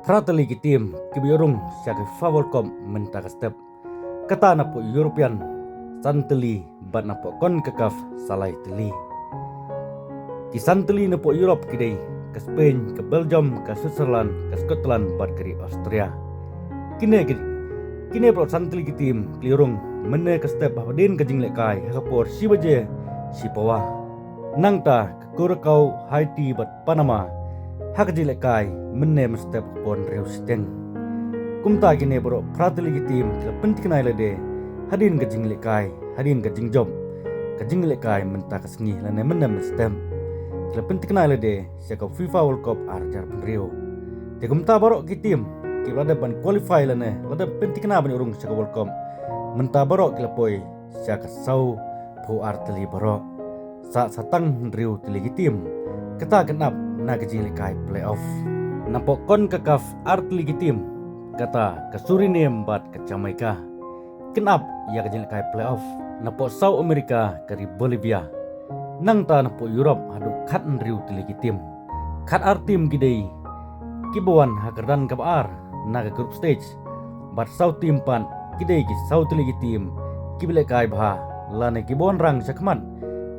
Fratelli ki tim ki biorung siya ki favor kom menta ka step. Kata na po European santeli bat na po kon kakaf salay teli. Ki santeli na po Europe kidai ke Spain, ke Belgium, ke Switzerland, ke Scotland bat kiri Austria. Kine pro santeli ki tim klirung menne ka step hapadin ka jingle kai hakapor si baje si pawa. Nang ta ke Curacao, Haiti bat Panama hak jile kai menne mestep pon reusteng. Kumta gine bro prateli ki tim kila pentik na ilade hadin ka jingle kai hadin ka jingjob ka jingle kai menta ka sengi lane menne mestem. Kila pentik na ilade siya ka FIFA World Cup arjar penrio. Te kumta bro ki tim kila ada ban qualify lane lada pentik na ban urung siya ka World Cup. Menta bro kila poi siya ka sau po arteli bro. Sa satang riu tili ki tim kata genap na kejili kai playoff. Napok kon kakaf artli tim kata ke Suriname bat ke Jamaica. Kenap ia kejili kai playoff. Napok South America kari Bolivia. Nang ta napok Europe hadu kat nriu tili tim. Kat artim gidei kibawan hakardan kabar na ke group stage. Bat South tim pan gidei ki South tili tim kibile kai bha lane kibawan rang sakman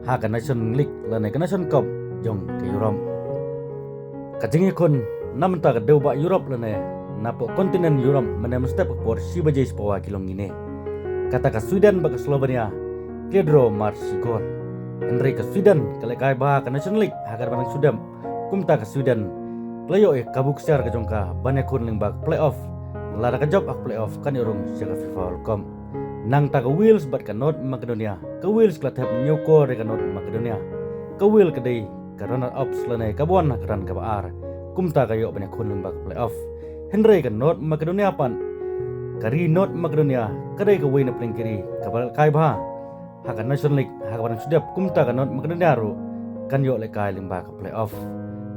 haka Nation League lane ke Nation Cup jong ke Europe. Kajingi kon namta ka deu ba Europe lane napo kontinen Europe mene mestep por si baje spawa kilong ini. Kata ka Sweden ba ka Slovenia Pedro Marsigol. Henry ka Sweden kale kai ba ka Nation League hagar banang Sudam. Kumta ka Sweden playo kabuk share ka jongka bane kun ling ba playoff. Lara ka job ak playoff kan urung siya ka FIFA World Cup. Nang ta ka Wales bat ka North Macedonia. Ka Wales kla tap nyoko re ka North Macedonia. Ka Wales ka dei ka runner-ups lane kabuan hakaran ka baar kumta kayo banyak kun bak playoff. Henry ka North Macedonia pan kari North Macedonia kadai ka win paling kiri kabal kai bah haka Nation League haka barang sudap kumta ka North Macedonia ro kan yo le kai limba ka playoff.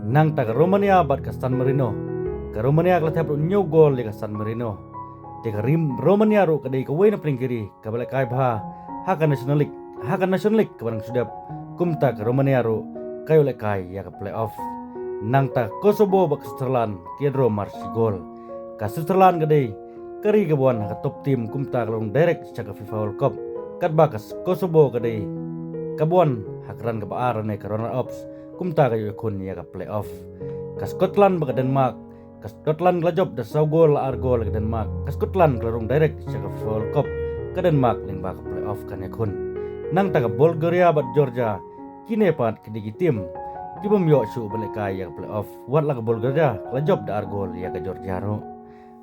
Nang ta ka Romania bat ka San Marino ka Romania ka tap new goal le ka San Marino te ka Romania ro kadai ka win paling kiri kabal kai bah haka National League ka barang sudap kumta ka Romania ro kayo le kai ya ka playoff. Nang ta Kosovo bak Switzerland Pedro Marsigol ka Switzerland gade kari gabuan ka top team kumta kalong direct sa ka FIFA World Cup kat ba ka Kosovo gade kabuan hakran ka baar ne ka runner-ups kumta kayo kun ya ka playoff. Ka Scotland bak Denmark ka Scotland lajob da saw gol ar gol ka Denmark ka Scotland kalong direct sa ka FIFA World Cup ka Denmark ling ba ka playoff kan ya kun. Nang ta ka Bulgaria bat Georgia kine pat kedigi tim kibam yo su balik kaya playoff wat la ka Bulgaria la job da argol ya ka Georgia ro.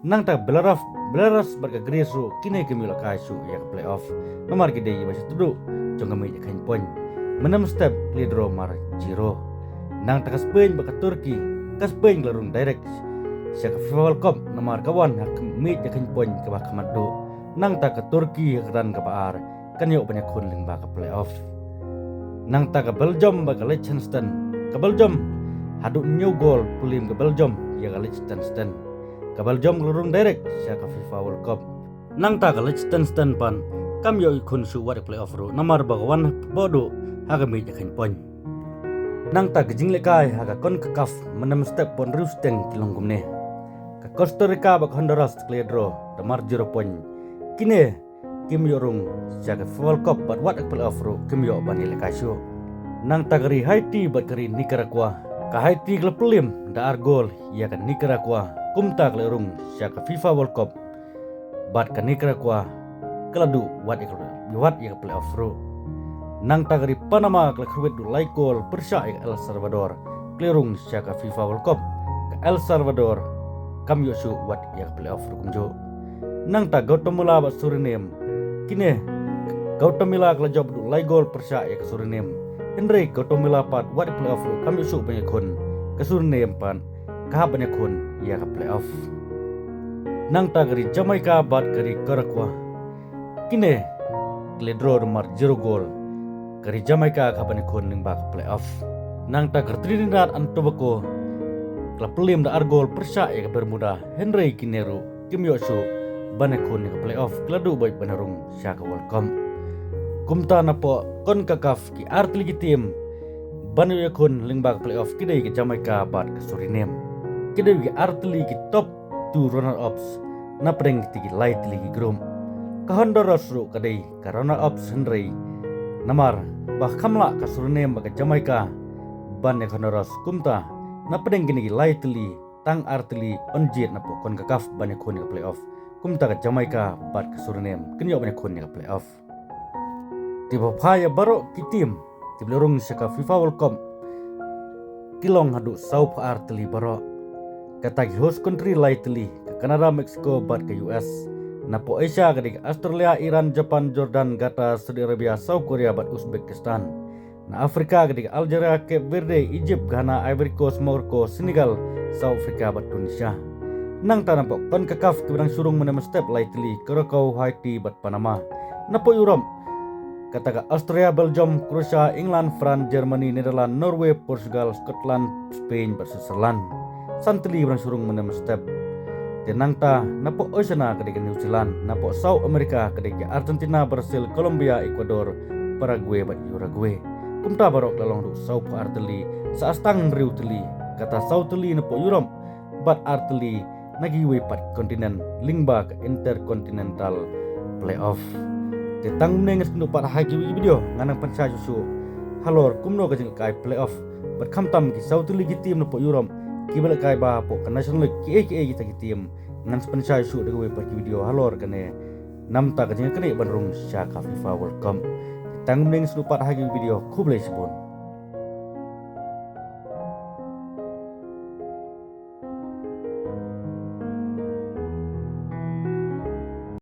Nang ta Belarus barka Greece ro kine kemila kaya su ya ka playoff nomor gede ya basa tudu jong kami ya kain poin menam step lidro mar jiro. Nang ta ka Spain barka Turki ka Spain larung direct siya ka FIFA World Cup nomor kawan hak mi ya kain poin ka ba kamado. Nang ta ka Turki hakran ka baar kan yo banyak kun ling ba ka playoff. Nang ta ka Belgium ba ka Liechtenstein ka Belgium hadu new goal pulim ka Belgium ya ka Liechtenstein ka Belgium lurung direct siya ka FIFA World Cup. Nang ta ka Liechtenstein pan kam yo ikun su wat playoff ro namar ba wan bodo haga mi jakin pon. Nang ta gijingle kai haga kon ka kaf menam step pon rusteng kilong gumne ka Costa Rica ba Honduras clear draw damar 0 point kine kim yorung siya ka FIFA World Cup bat wat playoff ro kim yo banile kasyo. Nang tagari Haiti bat kari Nicaragua ka Haiti klub pelim da argol ya ka Nicaragua kumta klerung siya ka FIFA World Cup bat ka Nicaragua keladu wat ya ka playoff ro. Nang tagari Panama klub kruwet du laikol persya ya El Salvador klerung siya ka FIFA World Cup ka El Salvador kam yo su wat ya ka playoff ro kumjo. Nang ta Guatemala bat Suriname kine Guatemala klub job du laikol persya ya ka Suriname. Henry Guatemala pat wat playoff ro kami su banyak kun ke Suriname pan ka banyak kun ya ka playoff. Nang ta gari Jamaica bat gari Curacao kine kledro nomor 0 gol gari Jamaica ka banyak kun ning ba ka playoff. Nang ta gari Trinidad and Tobago klub pelim da argol persya ya ka Bermuda Henry Kinero kim yo su banyak kun ka playoff kladu baik banarung siya ka World Cup. Kumta na po kon kakaf ki artli ki tim banu ya kun lingbag playoff kidai ki Jamaica bat ke Suriname kidai ki artli ki top tu runner ups na preng tigi light ligi grum ka Honduras ru kadai ka runner ups hendrei namar bah kamla ka surnem ba ka Jamaica ban ne Honduras kumta na preng gini light li tang artli onjet na pokon ka kaf ban ne khoni ka playoff kumta ka Jamaica bat ka surnem kenyo ban ne khoni ka playoff tiba phaya baro kitim tiblorong saka FIFA World Cup kilong hadu sau pa artli baro kata host country lightly ke Canada, Mexico, bat ke US. Napo Asia ke Australia, Iran, Japan, Jordan, Qatar, Saudi Arabia, South Korea, bat Uzbekistan. Na Afrika ke Algeria, Cape Verde, Egypt, Ghana, Ivory Coast, Morocco, Senegal, South Africa, bat Tunisia. Nang ta napo kon kakaf ke bidang surung menem step lightly Curacao, Haiti, bat Panama. Napo Europe kata ke Austria, Belgium, Croatia, England, France, Germany, Netherlands, Norway, Portugal, Scotland, Spain, bat Switzerland. Santli berang surung menem step tenangta napo Oceania kedai New Zealand napo South America kedai Argentina, Brazil, Colombia, Ecuador, Paraguay bat Uruguay kumta barok lalong du South arteli saastang riu teli kata South teli napo Europe bat arteli nagiwe pat kontinen lingba ke intercontinental playoff tetang mengenges nu pat haji video nganang pansa susu halor kumno ke kai playoff bat kamtam ki South teli tim napo Europe kibal kai ba po ka national ki kita kitim ngan sponsor shoot dewe per video halor kane namta ka jeng kane banrung sya ka FIFA World Cup tang meng selupat hagi video kublai sebon